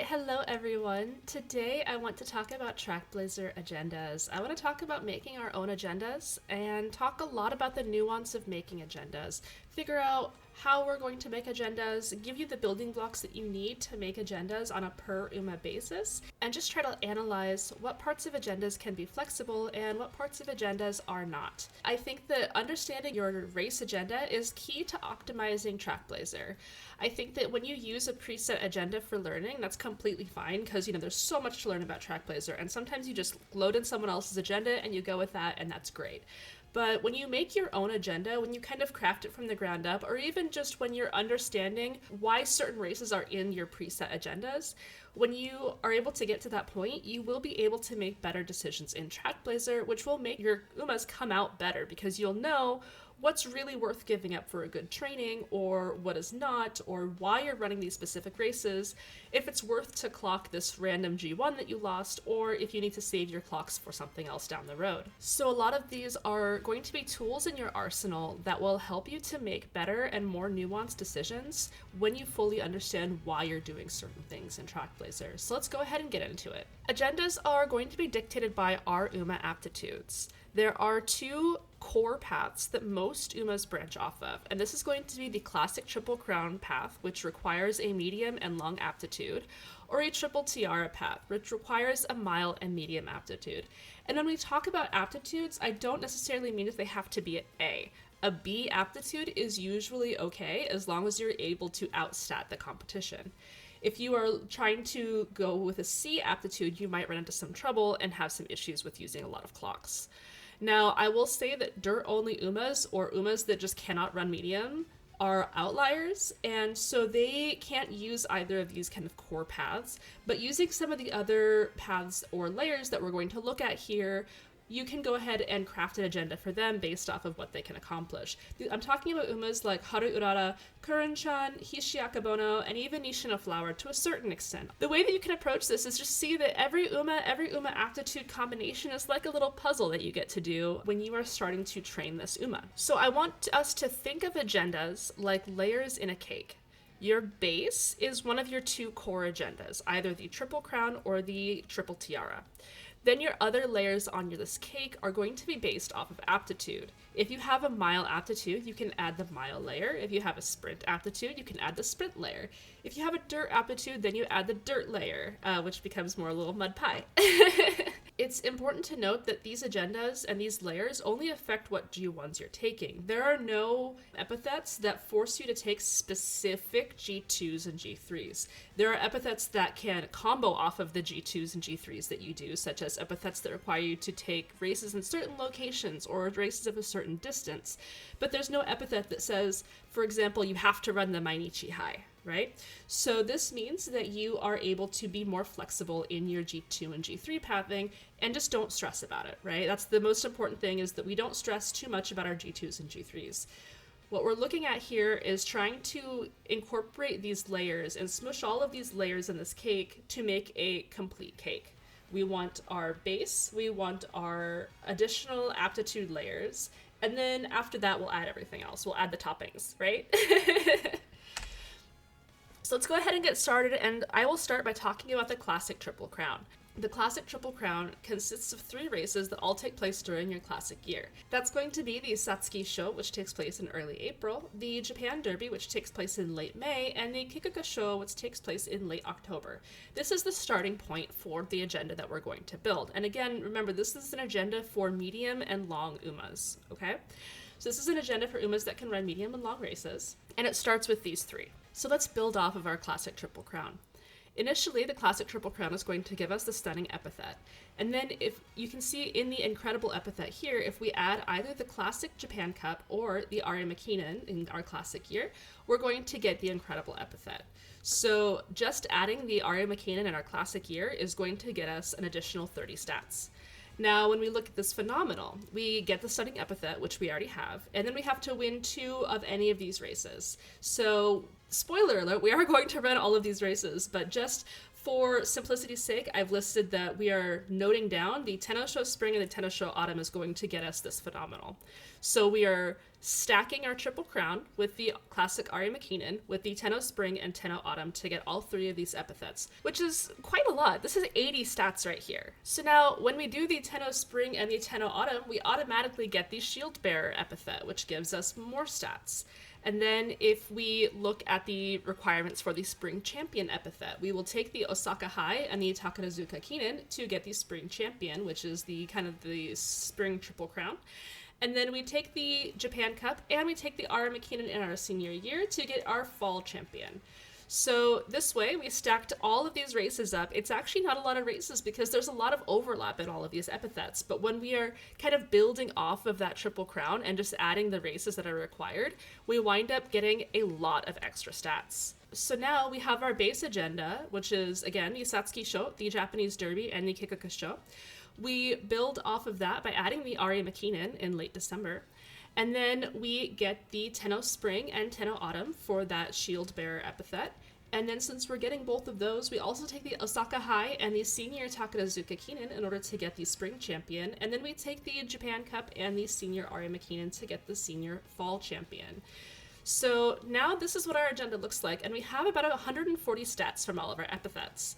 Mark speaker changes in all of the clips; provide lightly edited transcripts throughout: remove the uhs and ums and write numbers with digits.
Speaker 1: Alright, hello everyone. Today I want to talk about Trackblazer agendas. I want to talk about making our own agendas and talk a lot about the nuance of making agendas. Figure out how we're going to make agendas, give you the building blocks that you need to make agendas on a per UMA basis, and just try to analyze what parts of agendas can be flexible and what parts of agendas are not. I think that understanding your race agenda is key to optimizing Trackblazer. I think that when you use a preset agenda for learning, that's completely fine because, there's so much to learn about Trackblazer, and sometimes you just load in someone else's agenda and you go with that, and that's great. But when you make your own agenda, when you kind of craft it from the ground up, or even just when you're understanding why certain races are in your preset agendas, when you are able to get to that point, you will be able to make better decisions in Trackblazer, which will make your UMAs come out better because you'll know what's really worth giving up for a good training, or what is not, or why you're running these specific races, if it's worth to clock this random G1 that you lost, or if you need to save your clocks for something else down the road. So a lot of these are going to be tools in your arsenal that will help you to make better and more nuanced decisions when you fully understand why you're doing certain things in Trackblazer. So let's go ahead and get into it. Agendas are going to be dictated by our UMA aptitudes. There are two core paths that most UMAs branch off of, and this is going to be the classic Triple Crown path, which requires a medium and long aptitude, or a Triple Tiara path, which requires a mild and medium aptitude. And when we talk about aptitudes, I don't necessarily mean that they have to be an A. A B aptitude is usually okay as long as you're able to outstat the competition. If you are trying to go with a C aptitude, you might run into some trouble and have some issues with using a lot of clocks. Now, I will say that dirt-only UMAs, or UMAs that just cannot run medium, are outliers, and so they can't use either of these kind of core paths, but using some of the other paths or layers that we're going to look at here, you can go ahead and craft an agenda for them based off of what they can accomplish. I'm talking about UMAs like Haru Urara, Kuren-chan, Hishiakabono, and even Nishino Flower to a certain extent. The way that you can approach this is just see that every UMA aptitude combination is like a little puzzle that you get to do when you are starting to train this UMA. So I want us to think of agendas like layers in a cake. Your base is one of your two core agendas, either the Triple Crown or the Triple Tiara. Then your other layers on this cake are going to be based off of aptitude. If you have a mile aptitude, you can add the mile layer. If you have a sprint aptitude, you can add the sprint layer. If you have a dirt aptitude, then you add the dirt layer, which becomes more a little mud pie. It's important to note that these agendas and these layers only affect what G1s you're taking. There are no epithets that force you to take specific G2s and G3s. There are epithets that can combo off of the G2s and G3s that you do, such as epithets that require you to take races in certain locations or races of a certain distance. But there's no epithet that says, for example, you have to run the Mainichi High. Right? So this means that you are able to be more flexible in your G2 and G3 pathing and just don't stress about it, right? That's the most important thing, is that we don't stress too much about our G2s and G3s. What we're looking at here is trying to incorporate these layers and smush all of these layers in this cake to make a complete cake. We want our base, we want our additional aptitude layers, and then after that we'll add everything else. We'll add the toppings, right? So let's go ahead and get started, and I will start by talking about the classic Triple Crown. The classic Triple Crown consists of 3 races that all take place during your classic year. That's going to be the Satsuki Sho, which takes place in early April, the Japan Derby, which takes place in late May, and the Kikuka Sho, which takes place in late October. This is the starting point for the agenda that we're going to build. And again, remember, this is an agenda for medium and long UMAs, okay? So this is an agenda for UMAs that can run medium and long races, and it starts with these 3. So let's build off of our classic Triple Crown. Initially, the classic Triple Crown is going to give us the stunning epithet. And then if you can see in the incredible epithet here, if we add either the classic Japan Cup or the Aria Makinen in our classic year, we're going to get the incredible epithet. So just adding the Aria Makinen in our classic year is going to get us an additional 30 stats. Now, when we look at this phenomenal, we get the stunning epithet, which we already have, and then we have to win 2 of any of these races. So spoiler alert, we are going to run all of these races, but just for simplicity's sake, I've listed that we are noting down the Tenno Spring and the Tenno Autumn is going to get us this phenomenal. So we are stacking our Triple Crown with the classic Ari Makinen, with the Tenno Spring and Tenno Autumn to get all 3 of these epithets, which is quite a lot. This is 80 stats right here. So now when we do the Tenno Spring and the Tenno Autumn, we automatically get the Shield Bearer epithet, which gives us more stats. And then if we look at the requirements for the Spring Champion epithet, we will take the Osaka High and the Takarazuka Kinen to get the Spring Champion, which is the kind of the Spring Triple Crown. And then we take the Japan Cup and we take the Ari Makinen in our senior year to get our Fall Champion. So this way, we stacked all of these races up. It's actually not a lot of races because there's a lot of overlap in all of these epithets. But when we are kind of building off of that Triple Crown and just adding the races that are required, we wind up getting a lot of extra stats. So now we have our base agenda, which is, again, the Satsuki Sho, the Japanese Derby, and the Kikaku Sho. We build off of that by adding the Ari Makinen in late December. And then we get the Tenno Spring and Tenno Autumn for that Shield Bearer epithet. And then since we're getting both of those, we also take the Osaka High and the Senior Takarazuka Kinen in order to get the Spring Champion. And then we take the Japan Cup and the Senior Ari Makinen to get the Senior Fall Champion. So now this is what our agenda looks like, and we have about 140 stats from all of our epithets.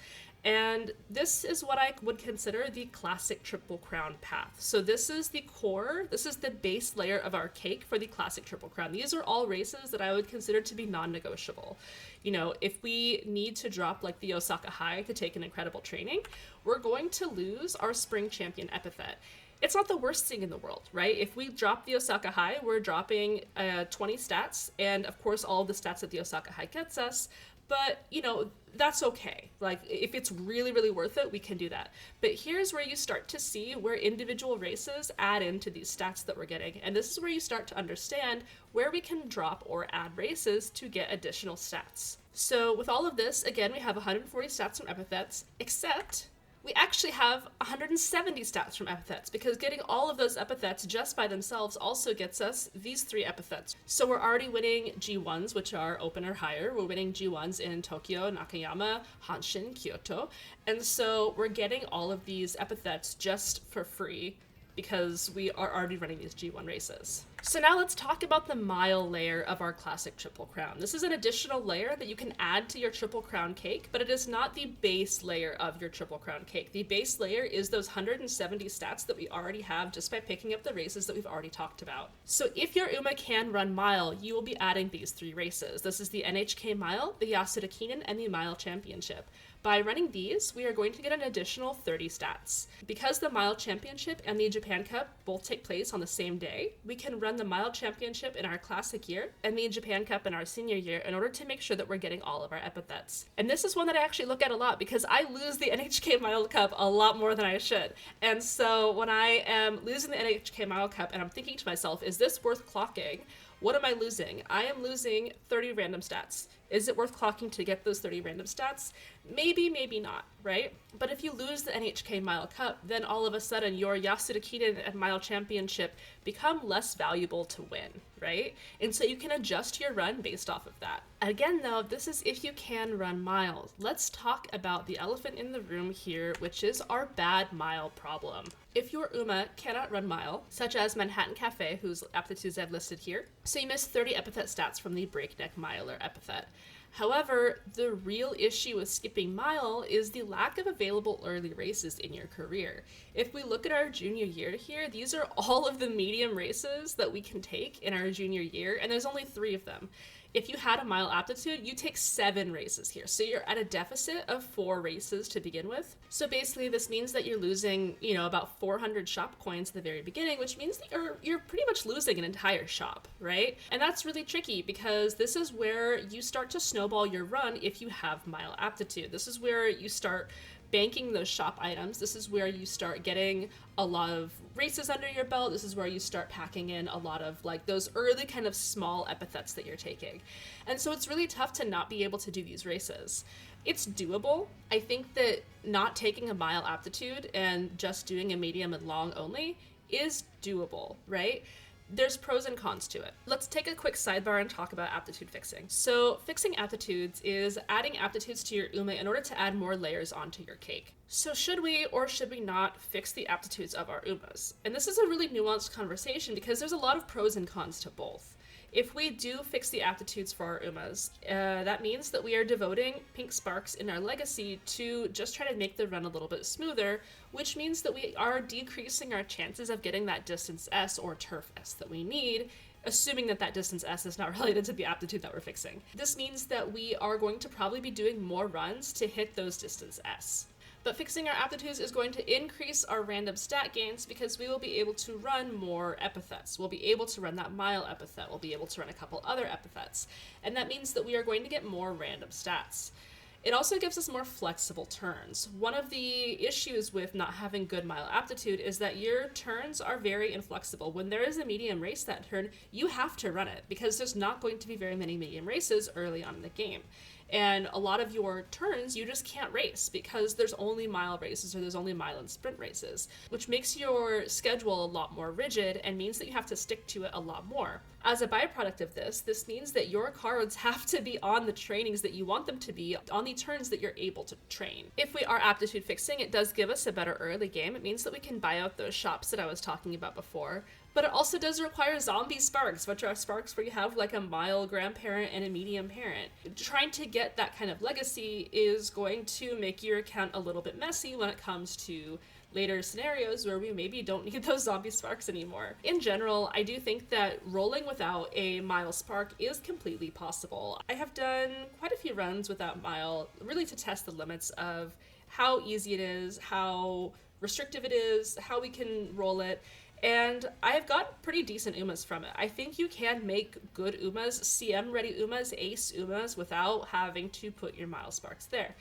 Speaker 1: And this is what I would consider the classic Triple Crown path. So this is the core, this is the base layer of our cake for the classic Triple Crown. These are all races that I would consider to be non-negotiable. You know, if we need to drop like the Osaka High to take an incredible training, we're going to lose our Spring Champion epithet. It's not the worst thing in the world, right? If we drop the Osaka High, we're dropping 20 stats, and of course all the stats that the Osaka High gets us, but, you know, that's okay. Like, if it's really, really worth it, we can do that. But here's where you start to see where individual races add into these stats that we're getting. And this is where you start to understand where we can drop or add races to get additional stats. So with all of this, again, we have 140 stats from epithets, except we actually have 170 stats from epithets, because getting all of those epithets just by themselves also gets us these 3 epithets. So we're already winning G1s, which are open or higher. We're winning G1s in Tokyo, Nakayama, Hanshin, Kyoto. And so we're getting all of these epithets just for free because we are already running these G1 races. So now let's talk about the mile layer of our classic Triple Crown. This is an additional layer that you can add to your Triple Crown cake, but it is not the base layer of your Triple Crown cake. The base layer is those 170 stats that we already have just by picking up the races that we've already talked about. So if your Uma can run mile, you will be adding these 3 races. This is the NHK Mile, the Yasuda Kinen, and the Mile Championship. By running these, we are going to get an additional 30 stats. Because the Mile Championship and the Japan Cup both take place on the same day, we can run the Mile Championship in our classic year and the Japan Cup in our senior year in order to make sure that we're getting all of our epithets. And this is one that I actually look at a lot because I lose the NHK Mile Cup a lot more than I should. And so when I am losing the NHK Mile Cup and I'm thinking to myself, is this worth clocking? What am I losing? I am losing 30 random stats. Is it worth clocking to get those 30 random stats? Maybe, maybe not, right? But if you lose the NHK Mile Cup, then all of a sudden your Yasuda Kinen and Mile Championship become less valuable to win, right? And so you can adjust your run based off of that. Again, though, this is if you can run miles. Let's talk about the elephant in the room here, which is our bad mile problem. If your Uma cannot run mile, such as Manhattan Cafe, whose aptitudes I've listed here, so you miss 30 epithet stats from the breakneck miler epithet. However, the real issue with skipping mile is the lack of available early races in your career. If we look at our junior year here, these are all of the medium races that we can take in our junior year, and there's only 3 of them. If you had a mile aptitude, you take 7 races here. So you're at a deficit of 4 races to begin with. So basically this means that you're losing, about 400 shop coins at the very beginning, which means that you're pretty much losing an entire shop, right? And that's really tricky because this is where you start to snowball your run if you have mile aptitude. This is where you start banking those shop items. This is where you start getting a lot of races under your belt. This is where you start packing in a lot of like those early kind of small epithets that you're taking. And so it's really tough to not be able to do these races. It's doable. I think that not taking a mile aptitude and just doing a medium and long only is doable, right? there's pros and cons to it. Let's take a quick sidebar and talk about aptitude fixing. So fixing aptitudes is adding aptitudes to your Uma in order to add more layers onto your cake. So should we or should we not fix the aptitudes of our Umas? And this is a really nuanced conversation because there's a lot of pros and cons to both. If we do fix the aptitudes for our Umas, that means that we are devoting pink sparks in our legacy to just try to make the run a little bit smoother, which means that we are decreasing our chances of getting that distance S or turf S that we need, assuming that that distance S is not related to the aptitude that we're fixing. This means that we are going to probably be doing more runs to hit those distance S. But fixing our aptitudes is going to increase our random stat gains because we will be able to run more epithets. We'll be able to run that mile epithet. We'll be able to run a couple other epithets. And that means that we are going to get more random stats. It also gives us more flexible turns. One of the issues with not having good mile aptitude is that your turns are very inflexible. When there is a medium race that turn, you have to run it because there's not going to be very many medium races early on in the game. And a lot of your turns you just can't race because there's only mile races or there's only mile and sprint races, which makes your schedule a lot more rigid and means that you have to stick to it a lot more. As a byproduct of this means that your cards have to be on the trainings that you want them to be on the turns that you're able to train. If we are aptitude fixing, it does give us a better early game. It means that we can buy out those shops that I was talking about before. But it also does require zombie sparks, which are sparks where you have like a mile grandparent and a medium parent. Trying to get that kind of legacy is going to make your account a little bit messy when it comes to later scenarios where we maybe don't need those zombie sparks anymore. In general, I do think that rolling without a mile spark is completely possible. I have done quite a few runs without mile, really to test the limits of how easy it is, how restrictive it is, how we can roll it. And I have got pretty decent Umas from it. I think you can make good Umas, CM-ready Umas, ace Umas, without having to put your mile sparks there.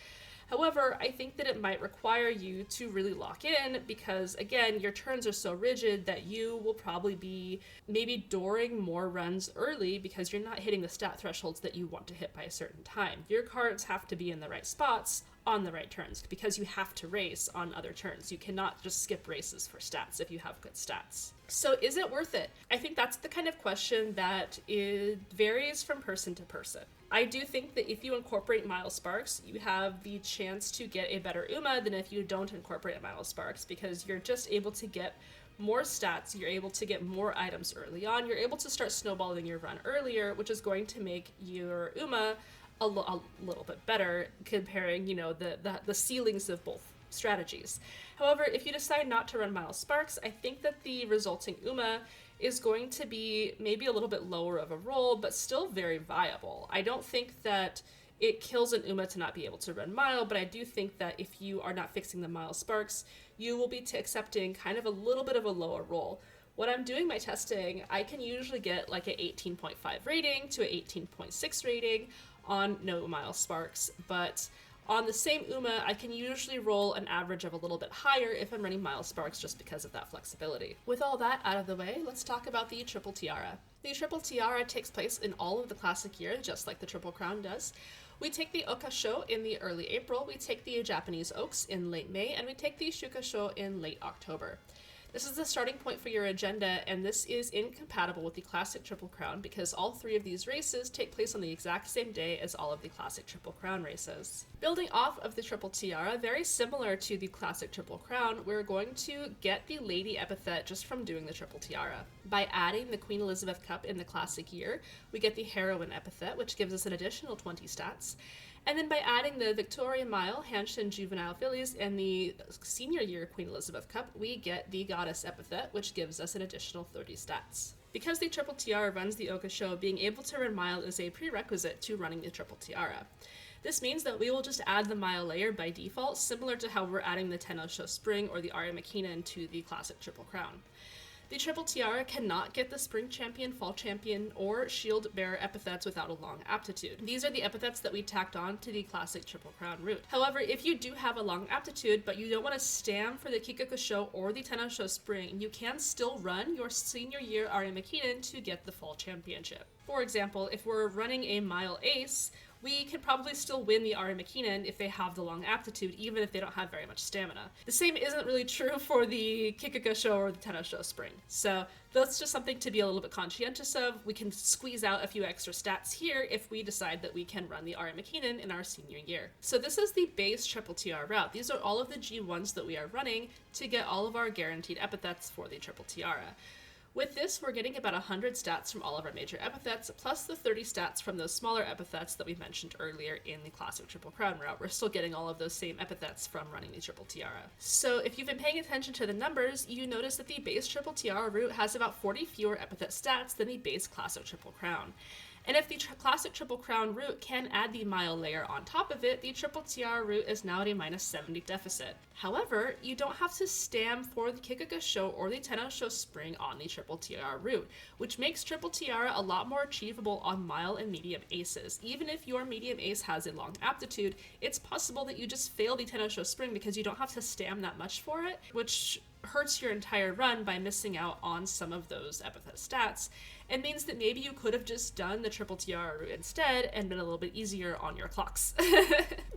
Speaker 1: However, I think that it might require you to really lock in because, again, your turns are so rigid that you will probably be maybe dooring more runs early because you're not hitting the stat thresholds that you want to hit by a certain time. Your cards have to be in the right spots on the right turns because you have to race on other turns. You cannot just skip races for stats if you have good stats. So is it worth it? I think that's the kind of question that it varies from person to person. I do think that if you incorporate mile sparks, you have the chance to get a better Uma than if you don't incorporate mile sparks because you're just able to get more stats, you're able to get more items early on, you're able to start snowballing your run earlier, which is going to make your Uma a little bit better comparing, the ceilings of both strategies. However, if you decide not to run mile sparks, I think that the resulting Uma is going to be maybe a little bit lower of a roll, but still very viable. I don't think that it kills an Uma to not be able to run mile, but I do think that if you are not fixing the mile sparks, you will be accepting kind of a little bit of a lower roll. When I'm doing my testing, I can usually get like an 18.5 rating to an 18.6 rating on no mile sparks, but on the same Uma, I can usually roll an average of a little bit higher if I'm running mile sparks just because of that flexibility. With all that out of the way, let's talk about the Triple Tiara. The Triple Tiara takes place in all of the classic year, just like the Triple Crown does. We take the Okasho in the early April, we take the Japanese Oaks in late May, and we take the Shukasho in late October. This is the starting point for your agenda, and this is incompatible with the Classic Triple Crown because all three of these races take place on the exact same day as all of the Classic Triple Crown races. Building off of the Triple Tiara, very similar to the Classic Triple Crown, we're going to get the Lady epithet just from doing the Triple Tiara. By adding the Queen Elizabeth Cup in the Classic year, we get the Heroine epithet, which gives us an additional 20 stats. And then by adding the Victoria Mile, Hanshin Juvenile Fillies, and the Senior Year Queen Elizabeth Cup, we get the Goddess epithet, which gives us an additional 30 stats. Because the Triple Tiara runs the Okasho, being able to run Mile is a prerequisite to running the Triple Tiara. This means that we will just add the Mile layer by default, similar to how we're adding the Tenno-sho Spring or the Aria Makinen to the Classic Triple Crown. The Triple Tiara cannot get the Spring Champion, Fall Champion, or Shield Bearer epithets without a long aptitude. These are the epithets that we tacked on to the Classic Triple Crown route. However, if you do have a long aptitude, but you don't want to stand for the Kikokusho or the Tenno-sho Spring, you can still run your Senior Year Aria Makinen to get the Fall Championship. For example, if we're running a Mile Ace, we can probably still win the Ari Makinen if they have the long aptitude, even if they don't have very much stamina. The same isn't really true for the Kikagosho or the Tennosho Spring. So that's just something to be a little bit conscientious of. We can squeeze out a few extra stats here if we decide that we can run the Ari Makinen in our senior year. So this is the base Triple Tiara route. These are all of the G1s that we are running to get all of our guaranteed epithets for the Triple Tiara. With this, we're getting about 100 stats from all of our major epithets, plus the 30 stats from those smaller epithets that we mentioned earlier in the classic Triple Crown route. We're still getting all of those same epithets from running the Triple Tiara. So if you've been paying attention to the numbers, you notice that the base Triple Tiara route has about 40 fewer epithet stats than the base classic Triple Crown. And if the classic Triple Crown route can add the mile layer on top of it, the Triple Tiara route is now at a minus 70 deficit. However, you don't have to stam for the Kikagosho or the Tennosho Spring on the Triple Tiara route, which makes Triple Tiara a lot more achievable on mile and medium aces. Even if your medium ace has a long aptitude, it's possible that you just fail the Tennosho Spring because you don't have to stam that much for it, which hurts your entire run by missing out on some of those epithet stats, and means that maybe you could have just done the Triple Tiara route instead and been a little bit easier on your clocks.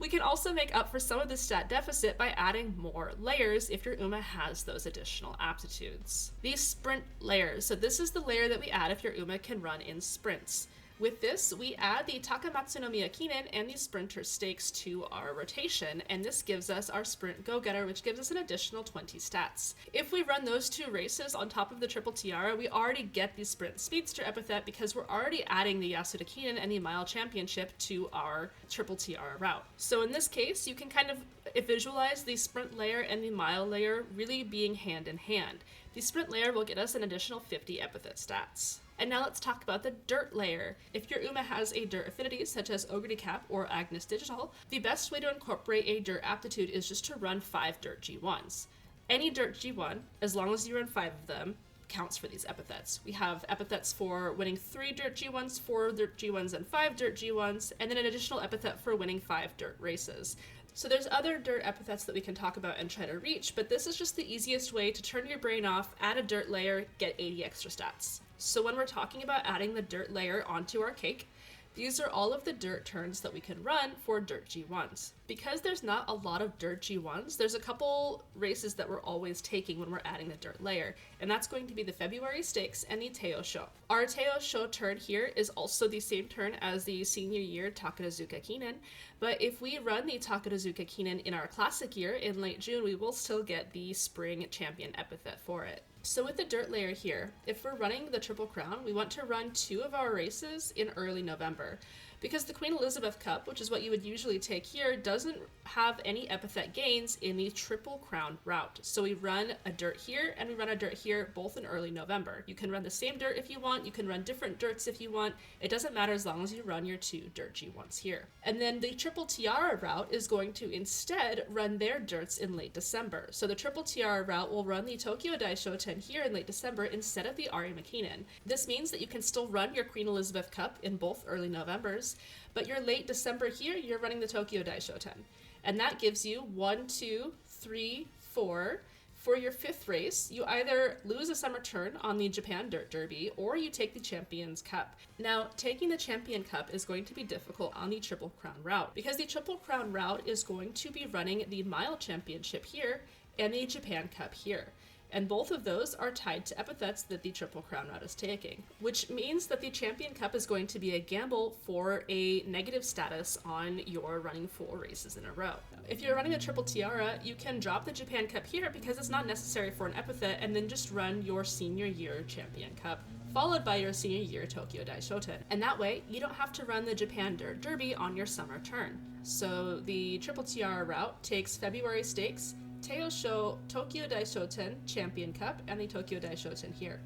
Speaker 1: We can also make up for some of the stat deficit by adding more layers if your Uma has those additional aptitudes. These sprint layers, so this is the layer that we add if your Uma can run in sprints. With this, we add the Takamatsu no Miyakinen and the Sprinter Stakes to our rotation, and this gives us our Sprint Go-Getter, which gives us an additional 20 stats. If we run those two races on top of the Triple Tiara, we already get the Sprint Speedster epithet because we're already adding the Yasuda Kinen and the Mile Championship to our Triple Tiara route. So in this case, you can kind of visualize the Sprint layer and the Mile layer really being hand in hand. The Sprint layer will get us an additional 50 epithet stats. And now let's talk about the dirt layer. If your Uma has a dirt affinity, such as Ogre Cap or Agnes Digital, the best way to incorporate a dirt aptitude is just to run 5 dirt G1s. Any dirt G1, as long as you run 5 of them, counts for these epithets. We have epithets for winning 3 dirt G1s, 4 dirt G1s, and 5 dirt G1s, and then an additional epithet for winning 5 dirt races. So there's other dirt epithets that we can talk about and try to reach, but this is just the easiest way to turn your brain off, add a dirt layer, get 80 extra stats. So when we're talking about adding the dirt layer onto our cake, these are all of the dirt turns that we can run for dirt G1s. Because there's not a lot of dirt G1s, there's a couple races that we're always taking when we're adding the dirt layer, and that's going to be the February Stakes and the Teo Sho. Our Teo Sho turn here is also the same turn as the senior year Takarazuka Kinen, but if we run the Takarazuka Kinen in our classic year in late June, we will still get the Spring Champion epithet for it. So with the dirt layer here, if we're running the Triple Crown, we want to run 2 of our races in early November. Because the Queen Elizabeth Cup, which is what you would usually take here, doesn't have any epithet gains in the Triple Crown route. So we run a dirt here and we run a dirt here, both in early November. You can run the same dirt if you want, you can run different dirts if you want. It doesn't matter as long as you run your 2 dirt G1s here. And then the Triple Tiara route is going to instead run their dirts in late December. So the Triple Tiara route will run the Tokyo Daishoten here in late December instead of the Ari Makinen. This means that you can still run your Queen Elizabeth Cup in both early Novembers, but your late December here, you're running the Tokyo Daishoten. And that gives you 1, 2, 3, 4. For your 5th race, you either lose a summer turn on the Japan Dirt Derby, or you take the Champions Cup. Now, taking the Champion Cup is going to be difficult on the Triple Crown route, because the Triple Crown route is going to be running the Mile Championship here and the Japan Cup here. And both of those are tied to epithets that the Triple Crown route is taking, which means that the Champion Cup is going to be a gamble for a negative status on your running 4 races in a row. If you're running a Triple Tiara, you can drop the Japan Cup here because it's not necessary for an epithet, and then just run your senior year Champion Cup, followed by your senior year Tokyo Daishoten. And that way, you don't have to run the Japan Dirt Derby on your summer turn. So the Triple Tiara route takes February Stakes, Teo Sho, Tokyo Daishoten, Champion Cup, and the Tokyo Daishoten here.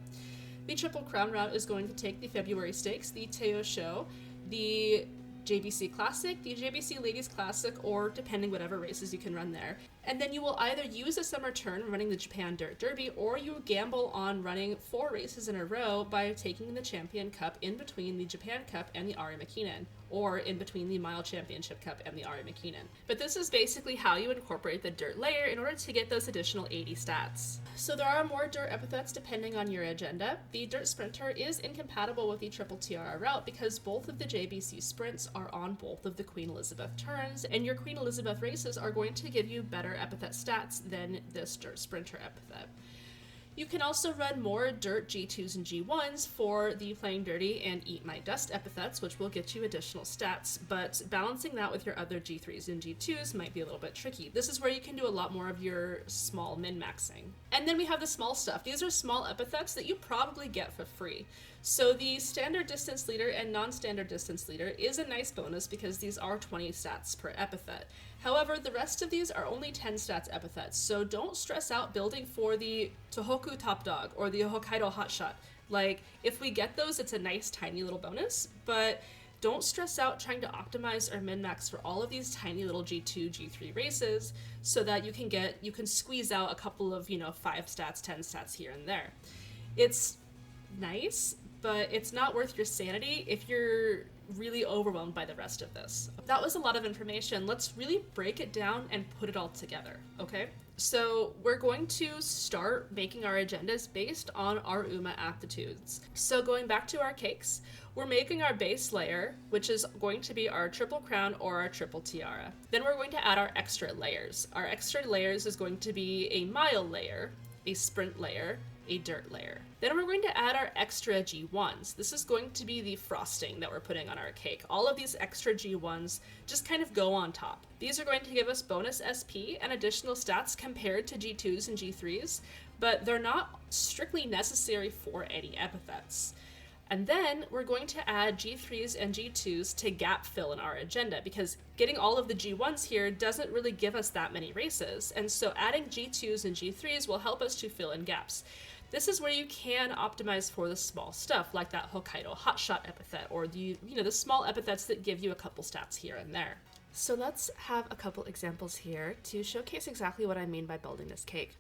Speaker 1: The Triple Crown route is going to take the February Stakes, the Teo Sho, the JBC Classic, the JBC Ladies Classic, or depending whatever races you can run there. And then you will either use a summer turn running the Japan Dirt Derby, or you gamble on running 4 races in a row by taking the Champion Cup in between the Japan Cup and the Ari Makinen. or in between the Mile Championship Cup and the Ari McKinnon. But this is basically how you incorporate the dirt layer in order to get those additional 80 stats. So there are more dirt epithets depending on your agenda. The Dirt Sprinter is incompatible with the Triple Tiara route because both of the JBC sprints are on both of the Queen Elizabeth turns, and your Queen Elizabeth races are going to give you better epithet stats than this Dirt Sprinter epithet. You can also run more dirt G2s and G1s for the Playing Dirty and Eat My Dust epithets, which will get you additional stats, but balancing that with your other G3s and G2s might be a little bit tricky. This is where you can do a lot more of your small min-maxing. And then we have the small stuff. These are small epithets that you probably get for free. So the standard distance leader and non-standard distance leader is a nice bonus because these are 20 stats per epithet. However, the rest of these are only 10 stats epithets, so don't stress out building for the Tohoku Top Dog or the Hokkaido Hotshot. Like, if we get those, it's a nice tiny little bonus, but don't stress out trying to optimize or min-max for all of these tiny little G2, G3 races so that you can squeeze out a couple of, 5 stats, 10 stats here and there. It's nice, but it's not worth your sanity if you're really overwhelmed by the rest of this. That was a lot of information. Let's really break it down and put it all together, okay? So we're going to start making our agendas based on our UMA aptitudes. So going back to our cakes, we're making our base layer, which is going to be our triple crown or our triple tiara. Then we're going to add our extra layers. Our extra layers is going to be a mile layer, a sprint layer, a dirt layer. Then we're going to add our extra G1s. This is going to be the frosting that we're putting on our cake. All of these extra G1s just kind of go on top. These are going to give us bonus SP and additional stats compared to G2s and G3s, but they're not strictly necessary for any epithets. And then we're going to add G3s and G2s to gap fill in our agenda because getting all of the G1s here doesn't really give us that many races. And so adding G2s and G3s will help us to fill in gaps. This is where you can optimize for the small stuff like that Hokkaido Hotshot epithet or the small epithets that give you a couple stats here and there. So let's have a couple examples here to showcase exactly what I mean by building this cake.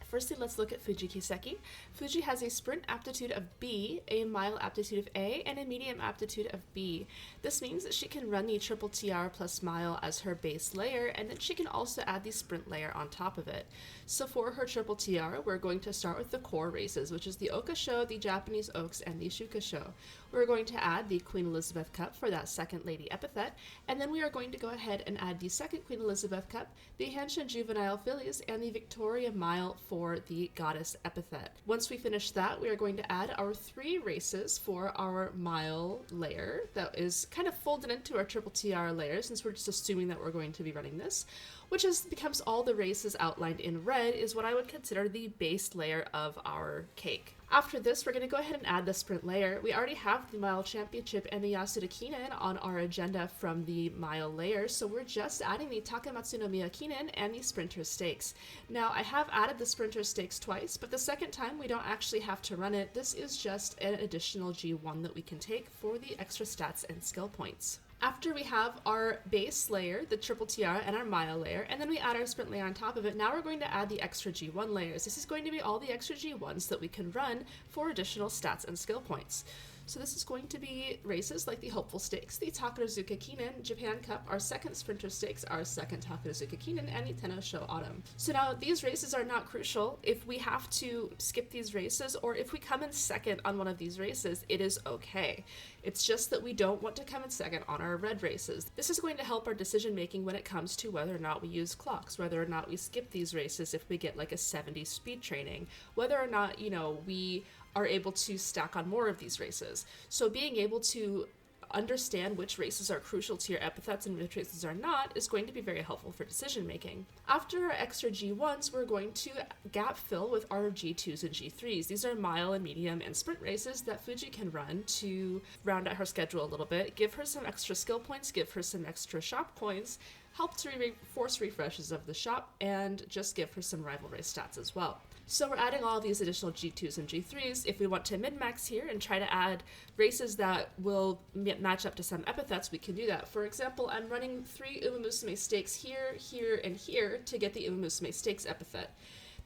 Speaker 1: Firstly, let's look at Fuji Kiseki. Fuji has a sprint aptitude of B, a mile aptitude of A, and a medium aptitude of B. This means that she can run the triple tiara plus mile as her base layer, and then she can also add the sprint layer on top of it. So for her triple tiara, we're going to start with the core races, which is the Okasho, the Japanese Oaks, and the Shukasho. We're going to add the Queen Elizabeth Cup for that second lady epithet, and then we are going to go ahead and add the second Queen Elizabeth Cup, the Hanshin Juvenile Fillies, and the Victoria Mile for the Goddess epithet. Once we finish that, we are going to add our 3 races for our mile layer that is kind of folded into our triple tiara layer since we're just assuming that we're going to be running this, which becomes all the races outlined in red is what I would consider the base layer of our cake. After this, we're going to go ahead and add the sprint layer. We already have the Mile Championship and the Yasuda Kinen on our agenda from the mile layer, so we're just adding the Takamatsu no Miya Kinen and the Sprinter Stakes. Now, I have added the Sprinter Stakes twice, but the second time we don't actually have to run it. This is just an additional G1 that we can take for the extra stats and skill points. After we have our base layer, the triple tiara, and our mile layer, and then we add our sprint layer on top of it, now we're going to add the extra G1 layers. This is going to be all the extra G1s that we can run for additional stats and skill points. So this is going to be races like the Hopeful Stakes, the Takarazuka Kinen, Japan Cup, our second Sprinter Stakes, our second Takarazuka Kinen, and the Tenno Show Autumn. So now these races are not crucial. If we have to skip these races or if we come in second on one of these races, it is okay. It's just that we don't want to come in second on our red races. This is going to help our decision making when it comes to whether or not we use clocks, whether or not we skip these races if we get like a 70 speed training, whether or not, we are able to stack on more of these races. So being able to understand which races are crucial to your epithets and which races are not is going to be very helpful for decision making. After our extra G1s, we're going to gap fill with our G2s and G3s. These are mile and medium and sprint races that Fuji can run to round out her schedule a little bit, give her some extra skill points, give her some extra shop coins, help to force refreshes of the shop, and just give her some rival race stats as well. So we're adding all these additional G2s and G3s. If we want to min-max here and try to add races that will match up to some epithets, we can do that. For example, I'm running 3 Umamusume stakes here, here, and here to get the Umamusume stakes epithet.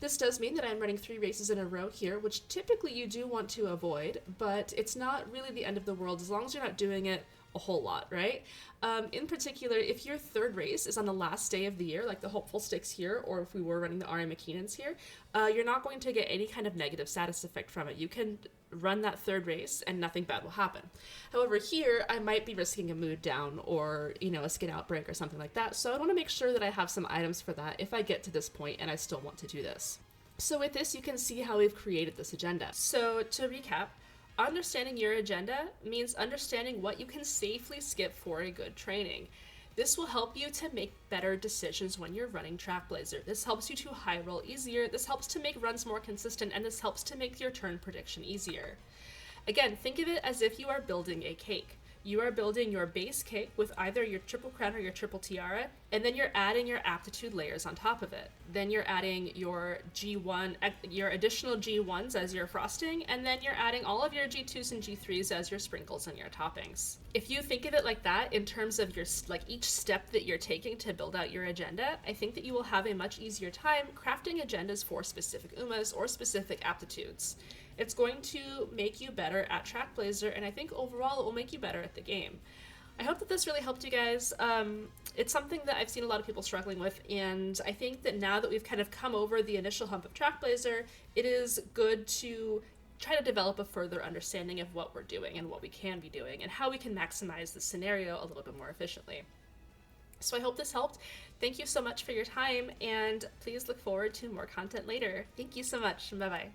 Speaker 1: This does mean that I'm running 3 races in a row here, which typically you do want to avoid, but it's not really the end of the world as long as you're not doing it a whole lot, right? In particular, if your third race is on the last day of the year, like the Hopeful Sticks here, or if we were running the R.A. McKinnon's here, you're not going to get any kind of negative status effect from it. You can run that third race and nothing bad will happen. However, here I might be risking a mood down or, a skin outbreak or something like that. So I want to make sure that I have some items for that if I get to this point and I still want to do this. So with this, you can see how we've created this agenda. So to recap, understanding your agenda means understanding what you can safely skip for a good training. This will help you to make better decisions when you're running Trackblazer. This helps you to high roll easier, this helps to make runs more consistent, and this helps to make your turn prediction easier. Again, think of it as if you are building a cake. You are building your base cake with either your triple crown or your triple tiara, and then you're adding your aptitude layers on top of it. Then you're adding your G1, your additional G1s as your frosting, and then you're adding all of your G2s and G3s as your sprinkles and your toppings. If you think of it like that in terms of your each step that you're taking to build out your agenda, I think that you will have a much easier time crafting agendas for specific UMAs or specific aptitudes. It's going to make you better at Trackblazer, and I think overall it will make you better at the game. I hope that this really helped you guys. It's something that I've seen a lot of people struggling with, and I think that now that we've kind of come over the initial hump of Trackblazer, it is good to try to develop a further understanding of what we're doing and what we can be doing and how we can maximize the scenario a little bit more efficiently. So I hope this helped. Thank you so much for your time, and please look forward to more content later. Thank you so much. Bye-bye.